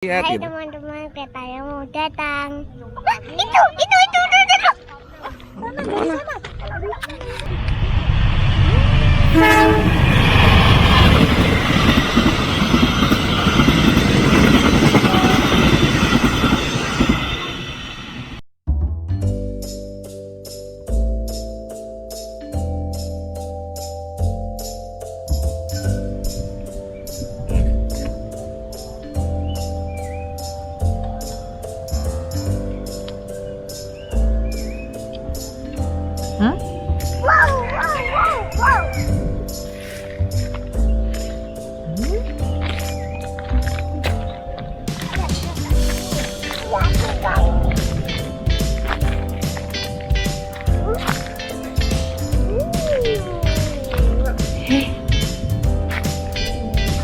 Hai Lihat teman-teman, katanya mau datang. Itu. Hah? Wow.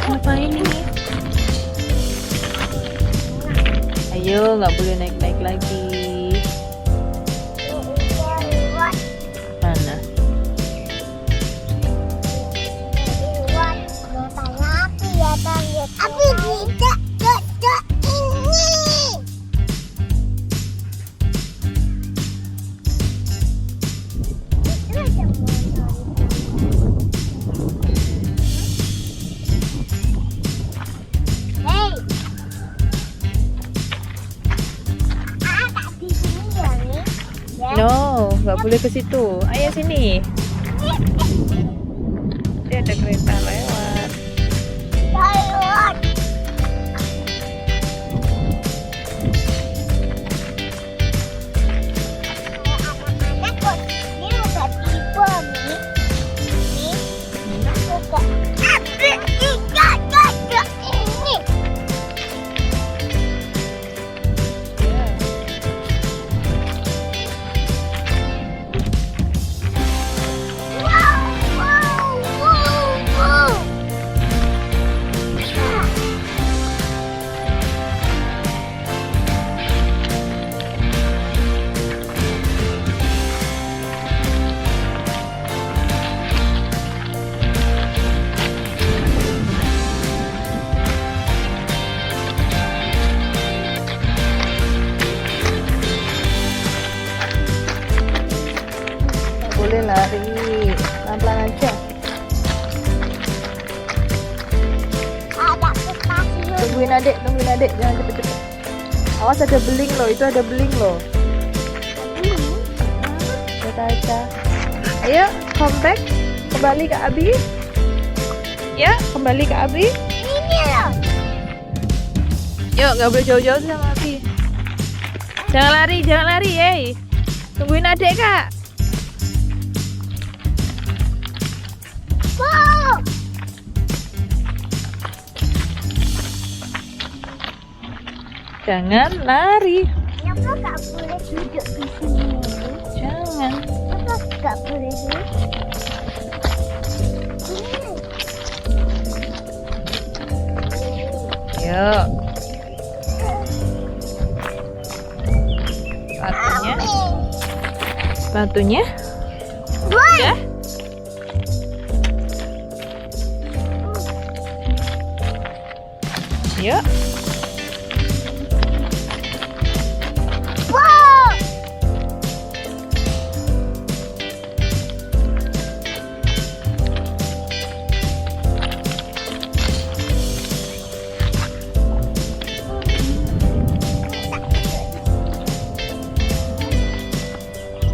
Ngapain ini? Ayo, nggak boleh naik-naik lagi. Mana? Api tidak ini. Hey. Tak di sini ya, nih. Ya. No, nggak boleh ke situ. Ayo sini. Dia ada kereta lewat. Lewat. Anak-anak kok ini udah tiba nih. Nih. Udah. Api tidak ini. Wow. Nggak boleh lari. Pelan-pelan aja. Ada stasiun. Tungguin adik. Jangan cepet-cepet. Awas ada beling loh. Itu ada beling loh. Kita aja. Ayo, come back. Kembali ke Abi. Ya, kembali ke Abi. Ini loh. Yuk, nggak boleh jauh-jauh sama Abi. Jangan lari, yey. Tungguin adik, Kak. Wow. Jangan lari. Kenapa nggak boleh duduk di sini? Jangan. Kenapa nggak boleh duduk? Yuk. Sepatunya. Sepatunya. Udah. Yuk. Wow.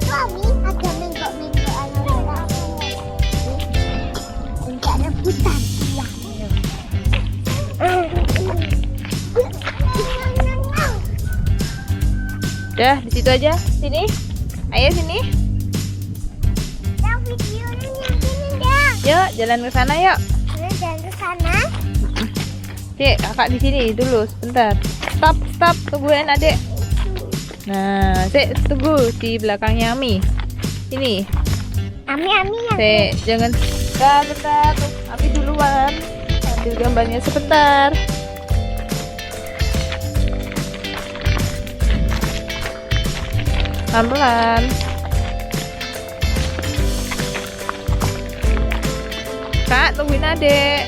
Mami, ada menggok-menggok anak-anak. Enggak rebutan. Iya. Udah, di situ aja. Sini. Ayo sini. Yang videonya yang sini dong. Yuk, jalan ke sana yuk. Jalan ke sana. Cik, kakak di sini dulu sebentar. Stop, tungguin adik. Nah, Cik, tunggu di belakangnya Ami. Sini. Ami yang. Cik, jangan. Bentar. Ami duluan. Ambil gambarnya sebentar. Pelan-pelan. Kak, tungguin adek.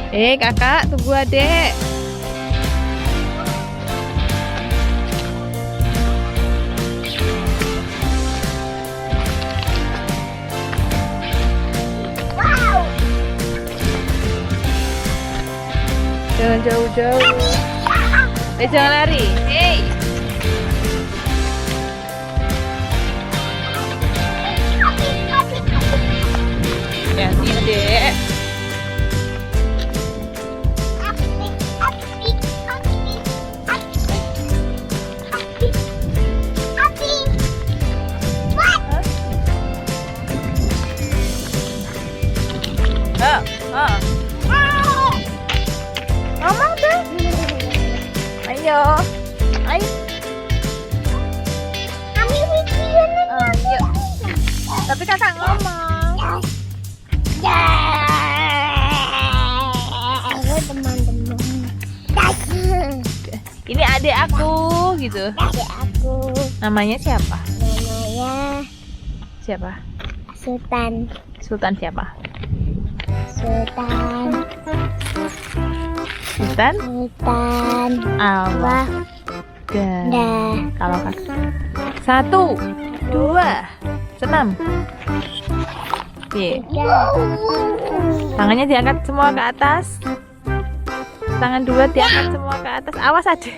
Kakak, tunggu adek. Wow. Jangan jauh-jauh. Jangan lari. Hey. Ya, tidak. Ngomong tuh. Ayo. Ayo. Yuk. Tapi kakak ngomong. Teman-teman. Ini adik aku gitu. Adik aku. Namanya siapa? Namanya Siapa? Sultan. Sultan siapa? Sultan. Sultan Sultan. Allah. Dah. Kalau kakak 1, 2, senam. Tangannya diangkat semua ke atas. Tangan 2 diangkat semua ke atas. Awas aja.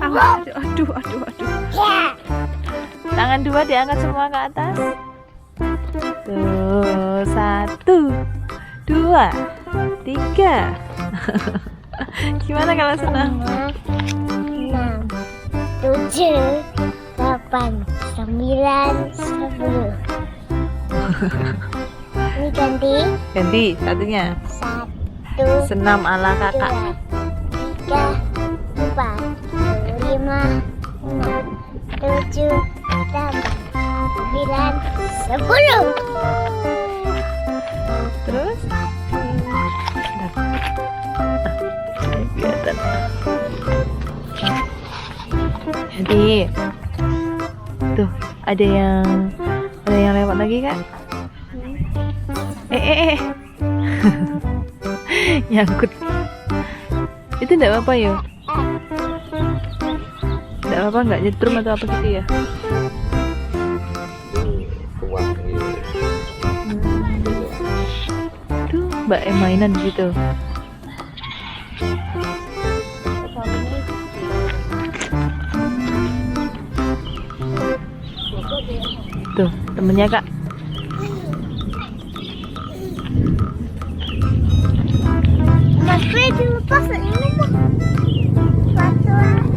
Awas. Aduh. Tangan 2 diangkat semua ke atas. Tuh, 1, 2, 3. Gimana kalau senang? 6, 7, 8, 9, 10. Ini Ganti satunya. 1, Senam ala kakak. 2, 3, 4, 5, 6, 7, 8, 9, 10. Terus? Kelihatan. Jadi, tuh ada yang lewat lagi kak. Nyangkut. Itu enggak apa-apa ya? Enggak apa-apa, enggak nyetrum atau apa gitu ya? Tuh mbak mainan gitu. Tuh temennya kak. Mas Fred dilepas ini mah. Sepatu.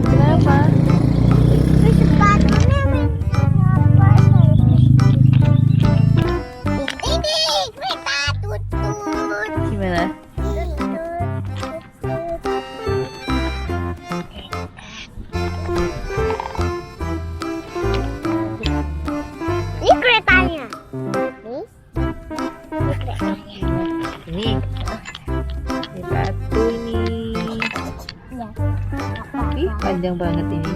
Kenapa? Ini sepatunya men. Ini kereta tutut. Gimana? Ini keretanya. Nih. Ini keretanya. Ini batu ini. Ya. Ih, panjang banget ini.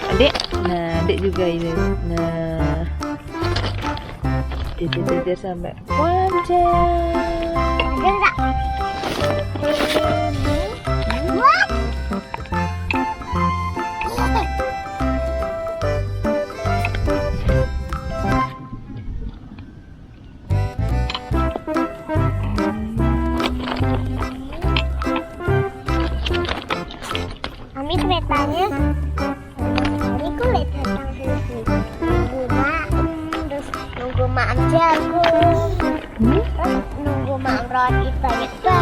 Adik, nah adik juga ini. Nah, dia sampai wajah. Ada enggak? What? Kami keretanya. Ini kulit datang sini. Nunggu mak, terus nunggu mak jagung. Terus nunggu mak roti banyak banget.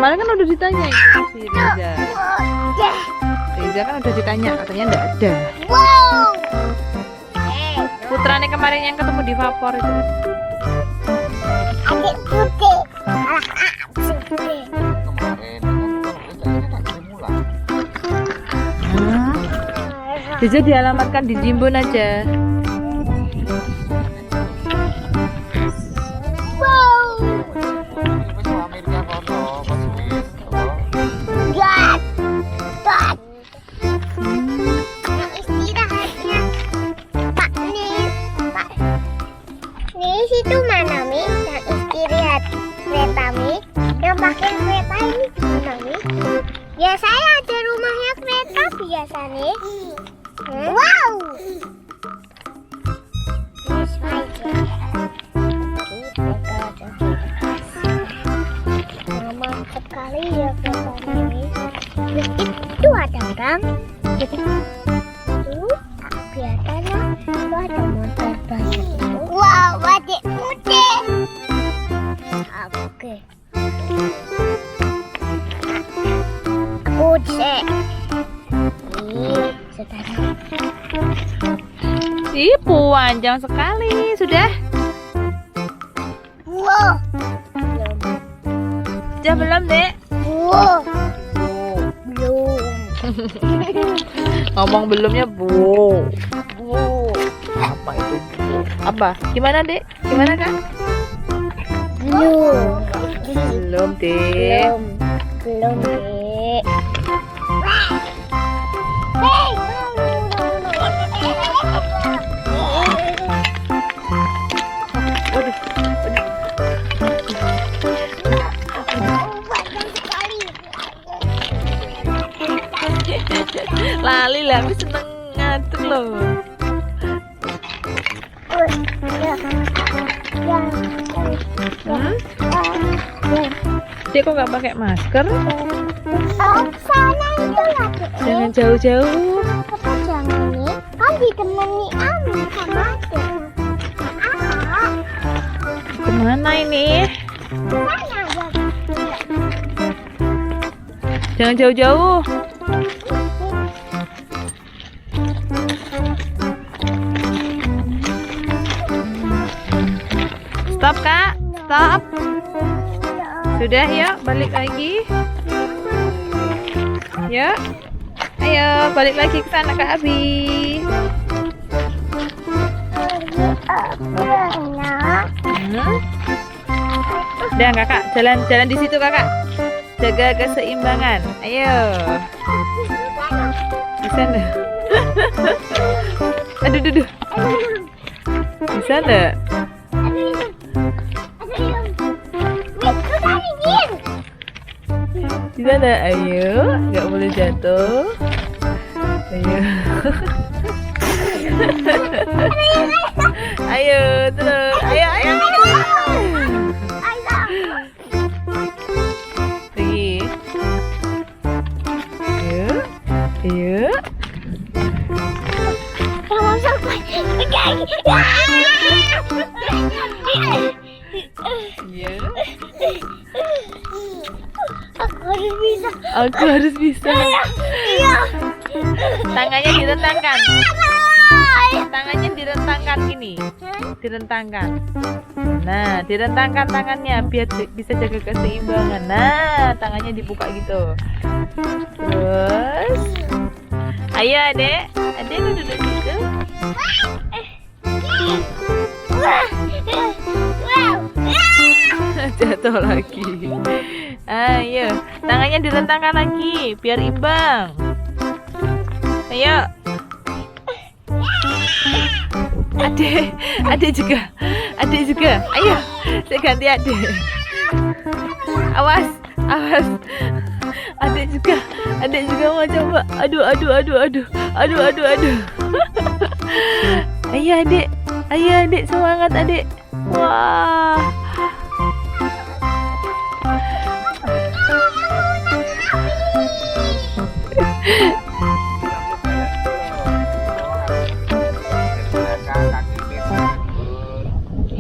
kemarin kan udah ditanya si Reza. Reza kan udah ditanya, katanya enggak ada. Wow. Putranya kemarin yang ketemu di vapor itu. Adik putih. Alah, putih. Reza dialamatkan di Jimbon aja. Itu mana Mi? Yang istirahat kereta Mi? Yang pakai kereta ini gimana Mi? Ya saya ada rumahnya kereta biasa nih. Wow. Mantap sekali ya kereta ini. Itu ada gang. Itu kelihatannya itu ada motor banyak. Wow, adik putih. Oke. Putih. Sudah. Ih, panjang sekali. Sudah? Wow. Sudah belum, Dek? Wow. Belum. Ngomong belumnya, Bu. Apa itu? Apa? Gimana, Dek? Gimana, Kak? Belum. Belum, Dek. Belum, Dek. Hey. Waduh. Lali lah, aku seneng ngatur loh. Dek kok nggak pakai masker? Sana itu lagi. Jangan jauh-jauh. Apa jangan nih? Kan ditemani Ami sama Dek. Kemana ini? Sana ya. Jangan jauh-jauh. Stop, Kak. Stop. Sudah, yuk balik lagi. Yuk. Ayo balik lagi ke sana, Kak Abi. Udah, Kakak. Jalan di situ, Kakak. Jaga keseimbangan. Ayo. Bisa enggak? Aduh. Bisa enggak? Bisa enggak? Ayo, nggak boleh jatuh. Ayo. Ayo, terus. Ayo. Pergi. Ayo. Jangan sampai. Iya. Aku harus bisa. Iya. Tangannya direntangkan. Tangannya direntangkan gini. Direntangkan. Nah, direntangkan tangannya biar bisa jaga keseimbangan. Nah, tangannya dibuka gitu. Terus, ayo Adek. Adek lu duduk situ. Jatuh lagi. Ayo, tangannya direntangkan lagi biar imbang. Ayo. Adek juga. Ayo, saya ganti Adek. Awas. Adek juga mau coba. Aduh. Ayo Adek, semangat Adek. Wah.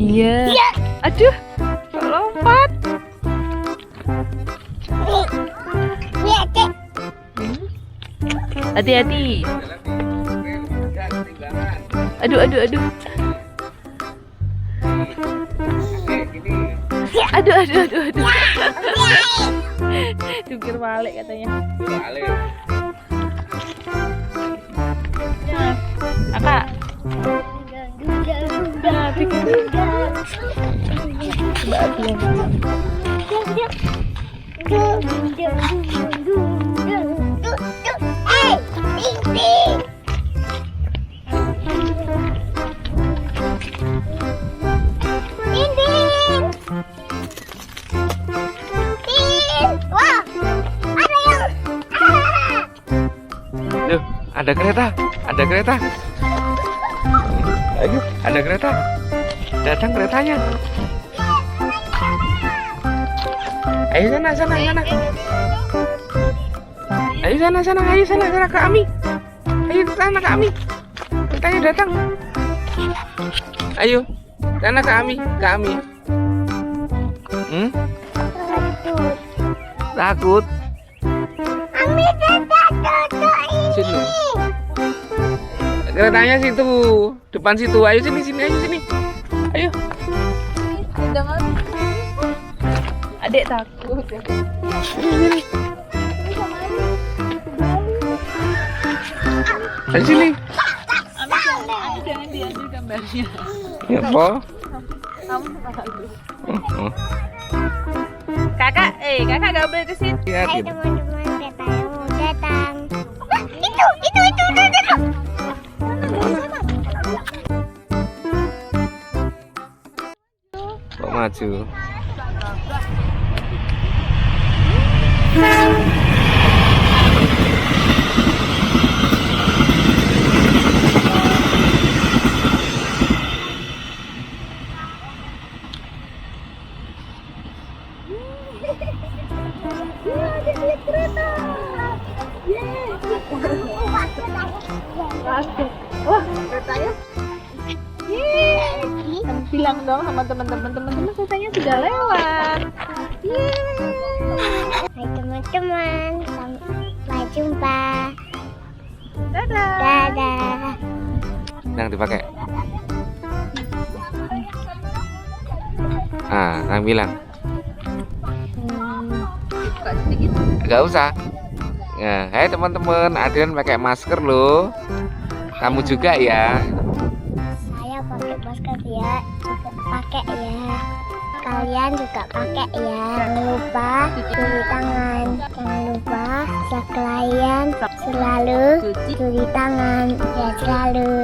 Iya. Aduh, kok lompat? Hati-hati. Aduh. Aduh. Jungkir balik katanya. Ya, Kakak. Coba aku yang Duh, ada kereta. Ayo, ada kereta. Datang keretanya. Ayo sana. Ayo sana ke Ami. Ayo ke sana ke Ami. Keretanya datang. Ayo, sana ke Ami. Takut. Ami takut Sini. Keretanya situ, depan situ. Ayo sini. Ayo. jangan. Adik takut. Ayo sini. Ami jangan diambil gambarnya. Ya, Po. Kamu malu. Kakak gak boleh ke sini. Lihat Hai gitu. teman-teman, kereta yang mau datang. Itu. Kok maju? Wah, keretanya. Bilang dong sama teman-teman keretanya sudah lewat. Hai teman-teman, sampai jumpa. Dadah. Dadah. Yang dipakai. Yang bilang. Buka sedikit. Gak usah. Ya, hai teman-teman, Adrian pakai masker loh. Kamu juga ya. Saya pakai masker ya, juga pakai ya. Kalian juga pakai ya. Jangan lupa cuci tangan. Jangan lupa setelah kalian selalu cuci tangan. Ya selalu.